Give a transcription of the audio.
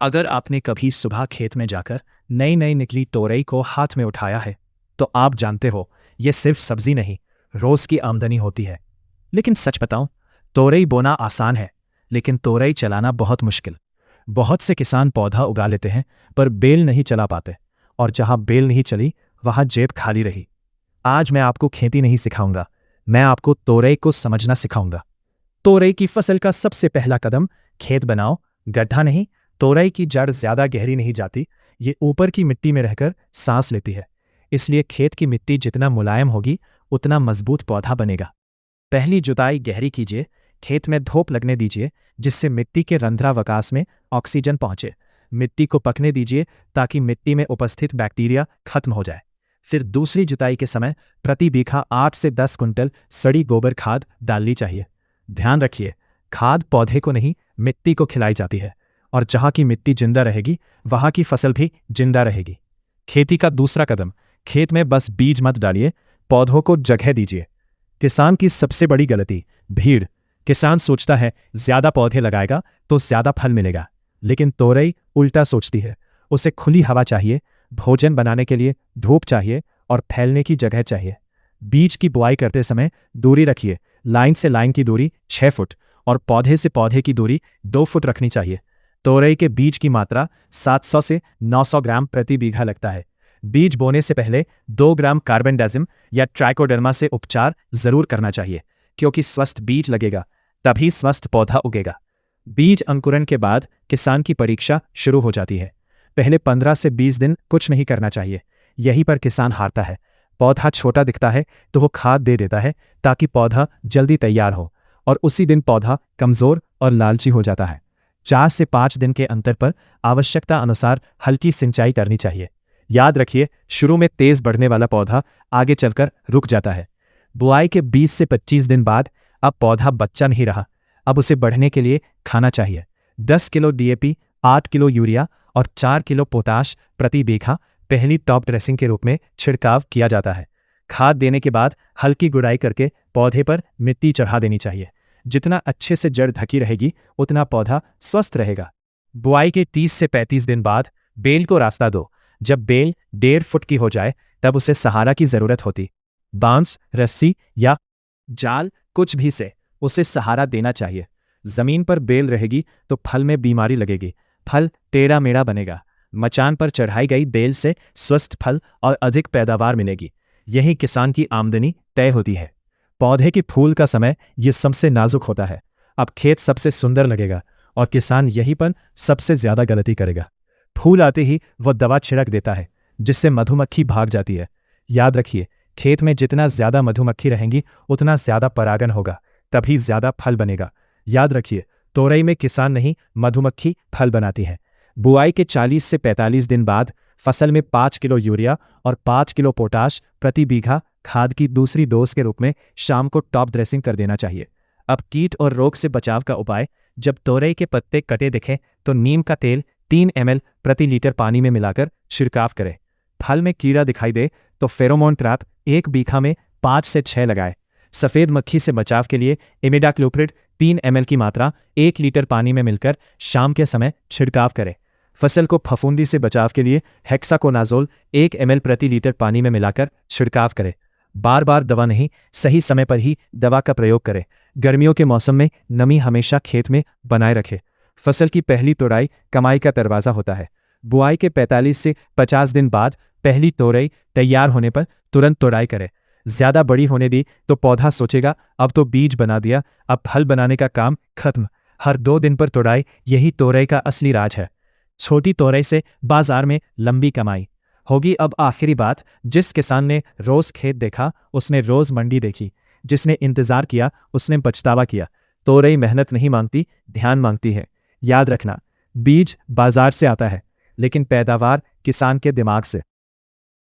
अगर आपने कभी सुबह खेत में जाकर नई नई निकली तोरई को हाथ में उठाया है तो आप जानते हो ये सिर्फ सब्जी नहीं, रोज की आमदनी होती है। लेकिन सच बताऊं, तोरई बोना आसान है, लेकिन तोरई चलाना बहुत मुश्किल। बहुत से किसान पौधा उगा लेते हैं पर बेल नहीं चला पाते, और जहां बेल नहीं चली वहां जेब खाली रही। आज मैं आपको खेती नहीं सिखाऊंगा, मैं आपको तोरई को समझना सिखाऊंगा। तोरई की फसल का सबसे पहला कदम, खेत बनाओ, गड्ढा नहीं। तोरई की जड़ ज्यादा गहरी नहीं जाती, ये ऊपर की मिट्टी में रहकर सांस लेती है। इसलिए खेत की मिट्टी जितना मुलायम होगी उतना मजबूत पौधा बनेगा। पहली जुताई गहरी कीजिए, खेत में धूप लगने दीजिए जिससे मिट्टी के रंध्रावकाश में ऑक्सीजन पहुंचे। मिट्टी को पकने दीजिए ताकि मिट्टी में उपस्थित बैक्टीरिया खत्म हो जाए। फिर दूसरी जुताई के समय प्रति बीघा 8 से 10 कुंटल सड़ी गोबर खाद डालनी चाहिए। ध्यान रखिए, खाद पौधे को नहीं मिट्टी को खिलाई जाती है, और जहां की मिट्टी जिंदा रहेगी वहां की फसल भी जिंदा रहेगी। खेती का दूसरा कदम, खेत में बस बीज मत डालिए, पौधों को जगह दीजिए। किसान की सबसे बड़ी गलती, भीड़। किसान सोचता है ज्यादा पौधे लगाएगा तो ज्यादा फल मिलेगा, लेकिन तोरई उल्टा सोचती है। उसे खुली हवा चाहिए, भोजन बनाने के लिए धूप चाहिए और फैलने की जगह चाहिए। बीज की बुआई करते समय दूरी रखिए, लाइन से लाइन की दूरी 6 फुट और पौधे से पौधे की दूरी 2 फुट रखनी चाहिए। तोरई के बीज की मात्रा 700 से 900 ग्राम प्रति बीघा लगता है। बीज बोने से पहले 2 ग्राम कार्बेंडाजिम या ट्राइकोडर्मा से उपचार जरूर करना चाहिए, क्योंकि स्वस्थ बीज लगेगा तभी स्वस्थ पौधा उगेगा। बीज अंकुरण के बाद किसान की परीक्षा शुरू हो जाती है। पहले 15 से 20 दिन कुछ नहीं करना चाहिए, यहीं पर किसान हारता है। पौधा छोटा दिखता है तो वो खाद दे देता है ताकि पौधा जल्दी तैयार हो, और उसी दिन पौधा कमजोर और लालची हो जाता है। 4 से 5 दिन के अंतर पर आवश्यकता अनुसार हल्की सिंचाई करनी चाहिए। याद रखिए, शुरू में तेज बढ़ने वाला पौधा आगे चलकर रुक जाता है। बुआई के 20 से 25 दिन बाद अब पौधा बच्चा नहीं रहा, अब उसे बढ़ने के लिए खाना चाहिए। 10 किलो डीएपी, 8 किलो यूरिया और 4 किलो पोटाश प्रति बीघा पहली टॉप ड्रेसिंग के रूप में छिड़काव किया जाता है। खाद देने के बाद हल्की गुड़ाई करके पौधे पर मिट्टी चढ़ा देनी चाहिए। जितना अच्छे से जड़ ढकी रहेगी उतना पौधा स्वस्थ रहेगा। बुआई के 30 से 35 दिन बाद बेल को रास्ता दो। जब बेल 1.5 फुट की हो जाए तब उसे सहारा की जरूरत होती। बांस, रस्सी या जाल, कुछ भी से उसे सहारा देना चाहिए। जमीन पर बेल रहेगी तो फल में बीमारी लगेगी, फल टेढ़ा मेढ़ा बनेगा। मचान पर चढ़ाई गई बेल से स्वस्थ फल और अधिक पैदावार मिलेगी। यही किसान की आमदनी तय होती है। पौधे के फूल का समय ये सबसे नाजुक होता है। अब खेत सबसे सुंदर लगेगा और किसान यहीं पर सबसे ज्यादा गलती करेगा। फूल आते ही वह दवा छिड़क देता है जिससे मधुमक्खी भाग जाती है। याद रखिए, खेत में जितना ज्यादा मधुमक्खी रहेंगी उतना ज्यादा परागण होगा, तभी ज्यादा फल बनेगा। याद रखिए, तोरई में किसान नहीं मधुमक्खी फल बनाती है। बुआई के 40 से 45 दिन बाद फसल में 5 किलो यूरिया और 5 किलो पोटाश प्रति बीघा खाद की दूसरी डोज के रूप में शाम को टॉप ड्रेसिंग कर देना चाहिए। अब कीट और रोग से बचाव का उपाय, जब तोरई के पत्ते कटे दिखें तो नीम का तेल 3 ml प्रति लीटर पानी में मिलाकर छिड़काव करें। फल में कीड़ा दिखाई दे तो फेरोमोन ट्रैप 1 बीघा में 5 से 6 लगाए। सफेद मक्खी से बचाव के लिए इमिडाक्लोप्रिड 3 ml की मात्रा 1 लीटर पानी में मिलकर शाम के समय छिड़काव करें। फसल को फफूंदी से बचाव के लिए हेक्साकोनाजोल 1 ml प्रति लीटर पानी में मिलाकर छिड़काव करें। बार बार दवा नहीं, सही समय पर ही दवा का प्रयोग करें। गर्मियों के मौसम में नमी हमेशा खेत में बनाए रखें। फसल की पहली तोड़ाई कमाई का दरवाजा होता है। बुआई के 45 से 50 दिन बाद पहली तोरई तैयार होने पर तुरंत तोड़ाई करें। ज्यादा बड़ी होने दी तो पौधा सोचेगा अब तो बीज बना दिया, अब फल बनाने का काम खत्म। हर 2 दिन पर तोड़ाई, यही तोरई का असली राज है। छोटी तोरई से बाजार में लंबी कमाई होगी। अब आखिरी बात, जिस किसान ने रोज खेत देखा उसने रोज मंडी देखी, जिसने इंतजार किया उसने पछतावा किया। तोरई मेहनत नहीं मांगती, ध्यान मांगती है। याद रखना, बीज बाजार से आता है लेकिन पैदावार किसान के दिमाग से।